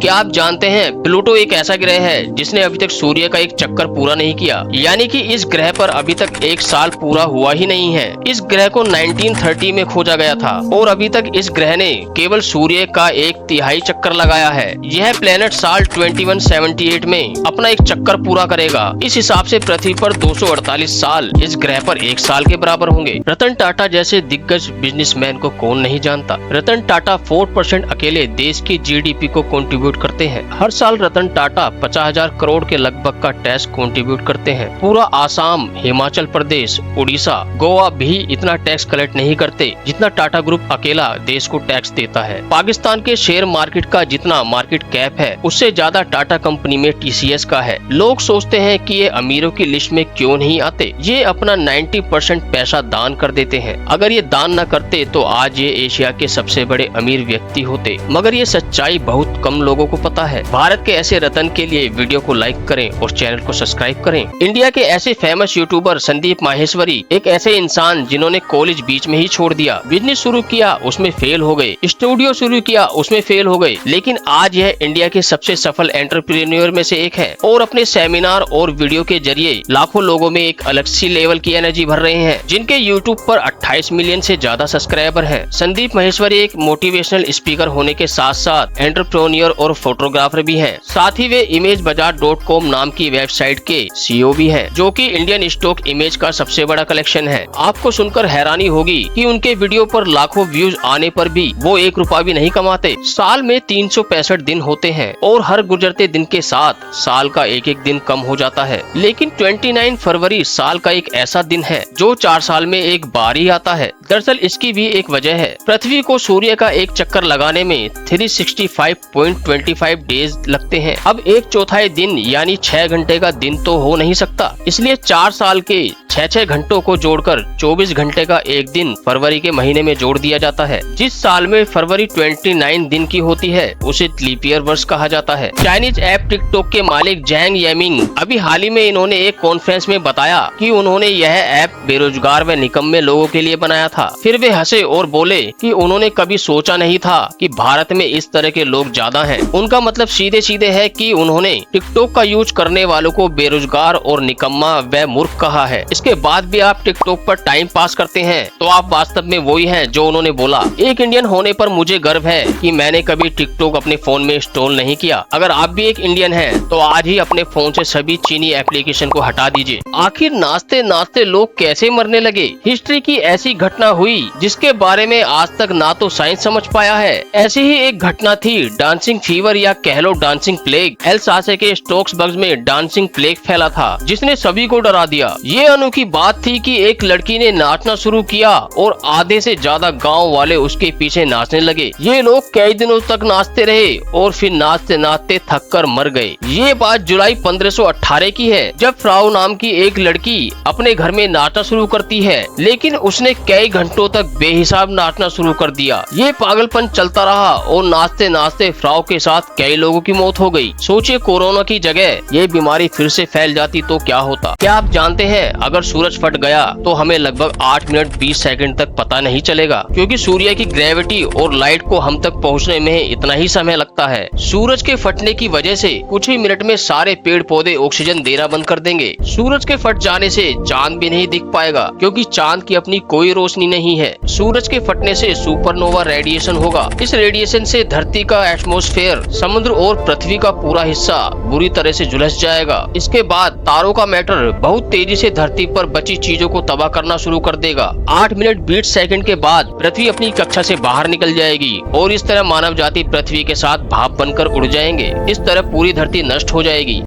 क्या आप जानते हैं प्लूटो एक ऐसा ग्रह है जिसने अभी तक सूर्य का एक चक्कर पूरा नहीं किया, यानी कि इस ग्रह पर अभी तक एक साल पूरा हुआ ही नहीं है। इस ग्रह को 1930 में खोजा गया था और अभी तक इस ग्रह ने केवल सूर्य का 1/3 चक्कर लगाया है। यह प्लेनेट साल 2178 में अपना एक चक्कर पूरा करेगा। इस हिसाब से पृथ्वी पर 248 साल इस ग्रह पर एक साल के बराबर होंगे। रतन टाटा जैसे दिग्गज बिजनेसमैन को कौन नहीं जानता। रतन टाटा 4% अकेले देश की जीडीपी को कंट्रीब्यूट करते हैं। हर साल रतन टाटा 50,000 करोड़ के लगभग का टैक्स कंट्रीब्यूट करते हैं। पूरा आसाम, हिमाचल प्रदेश, उड़ीसा, गोवा भी इतना टैक्स कलेक्ट नहीं करते जितना टाटा ग्रुप अकेला देश को टैक्स देता है। पाकिस्तान के शेयर मार्केट का जितना मार्केट कैप है उससे ज्यादा टाटा कंपनी में टीसीएस का है। लोग सोचते हैं कि ये अमीरों की लिस्ट में क्यों नहीं आते। ये अपना 90% पैसा दान कर देते हैं। अगर ये दान न करते तो आज ये एशिया के सबसे बड़े अमीर व्यक्ति होते, मगर ये सच्चाई बहुत कम लोगों को पता है। भारत के ऐसे रतन के लिए वीडियो को लाइक करें और चैनल को सब्सक्राइब करें। इंडिया के ऐसे फेमस यूट्यूबर संदीप माहेश्वरी एक ऐसे इंसान जिन्होंने कॉलेज बीच में ही छोड़ दिया, बिजनेस शुरू किया उसमें फेल हो गए, स्टूडियो शुरू किया उसमें फेल हो गए, लेकिन आज यह इंडिया के सबसे सफल एंटरप्रेन्योर में से एक है और अपने सेमिनार और वीडियो के जरिए लाखों लोगों में एक अलग सी लेवल की एनर्जी भर रहे हैं, जिनके यूट्यूब पर 28 मिलियन से ज्यादा सब्सक्राइबर हैं। संदीप माहेश्वरी एक मोटिवेशनल स्पीकर होने के साथ साथ एंटरप्रेन्योर और फोटोग्राफर भी हैं। साथ ही वे imagebazaar.com नाम की वेबसाइट के सीईओ भी हैं, जो कि इंडियन स्टॉक इमेज का सबसे बड़ा कलेक्शन है। आपको सुनकर हैरानी होगी कि उनके वीडियो पर लाखों व्यूज आने पर भी वो 1 रुपया भी नहीं कमाते। साल में 365 दिन होते हैं और हर गुजरते दिन के साथ साल का एक दिन कम हो जाता है, लेकिन 29 फरवरी साल का एक ऐसा दिन है जो 4 साल में एक बार ही आता है। दरअसल इसकी भी एक वजह है। पृथ्वी को सूर्य का एक चक्कर लगाने में 365.25 डेज लगते हैं। अब 1/4 दिन यानी 6 घंटे का दिन तो हो नहीं सकता, इसलिए 4 साल के 6 घंटों को जोड़कर 24 घंटे का एक दिन फरवरी के महीने में जोड़ दिया जाता है। जिस साल में फरवरी 29 दिन की होती है उसे लीप ईयर वर्ष कहा जाता है। चाइनीज ऐप टिकटॉक के मालिक जैंग येमिंग अभी हाल ही में इन्होंने एक कॉन्फ्रेंस में बताया कि उन्होंने यह ऐप बेरोजगार व निकम्मे लोगों के लिए बनाया था। फिर वे हंसे और बोले कि उन्होंने कभी सोचा नहीं था कि भारत में इस तरह के लोग ज्यादा हैं। उनका मतलब सीधे सीधे है कि उन्होंने टिकटॉक का यूज करने वालों को बेरोजगार और निकम्मा व मूर्ख कहा है। इसके बाद भी आप टिकटॉक पर टाइम पास करते हैं तो आप वास्तव में वही हैं जो उन्होंने बोला। एक इंडियन होने पर मुझे गर्व है कि मैंने कभी टिकटॉक अपने फोन में इंस्टॉल नहीं किया। अगर आप भी एक इंडियन हैं तो आज ही अपने फोन से सभी चीनी एप्लीकेशन को हटा दीजिए। आखिर नाचते नाचते लोग कैसे मरने लगे। हिस्ट्री की ऐसी घटना हुई जिसके बारे में आज तक ना तो साइंस समझ पाया है। ऐसी ही एक घटना थी डांसिंग फीवर या कह लो डांसिंग प्लेग। एल्सासे के स्टोक्सबर्ग में डांसिंग प्लेग फैला था जिसने सभी को डरा दिया। ये अनोखी बात थी कि एक लड़की ने नाचना शुरू किया और आधे से ज्यादा गांव वाले उसके पीछे नाचने लगे। ये लोग कई दिनों तक नाचते रहे और फिर नाचते नाचते थक कर मर गए। ये बात जुलाई 1518 की है, जब फ्राउ नाम की एक लड़की अपने घर में नाचना शुरू करती है, लेकिन उसने कई घंटों तक बेहिसाब नाचना शुरू कर दिया। ये पागलपन चलता रहा और नाचते नाचते फ्राउ के साथ कई लोगों की मौत हो गई। सोचिए कोरोना की जगह ये बीमारी फिर से फैल जाती तो क्या होता। क्या आप जानते हैं अगर सूरज फट गया तो हमें लगभग 8 मिनट 20 सेकंड तक पता नहीं चलेगा, क्योंकि सूर्य की ग्रेविटी और लाइट को हम तक पहुंचने में इतना ही समय लगता है। सूरज के फटने की वजह से कुछ ही मिनट में सारे पेड़ पौधे ऑक्सीजन देना बंद कर देंगे। सूरज के फट जाने से चांद भी नहीं दिख पाएगा, क्योंकि चांद की अपनी कोई रोशनी नहीं है। सूरज के फटने से सुपरनोवा रेडिएशन होगा। इस रेडिएशन से धरती का एटमॉस्फेयर, समुद्र और पृथ्वी का पूरा हिस्सा बुरी तरह से झुलस जाएगा। इसके बाद तारों का मैटर बहुत तेजी से धरती पर बची चीजों को तबाह करना शुरू कर देगा। 8 मिनट 20 सेकंड के बाद पृथ्वी अपनी कक्षा से बाहर निकल जाएगी और इस तरह मानव जाति पृथ्वी के साथ भाप बनकर उड़ जाएंगे। इस तरह पूरी धरती नष्ट हो जाएगी।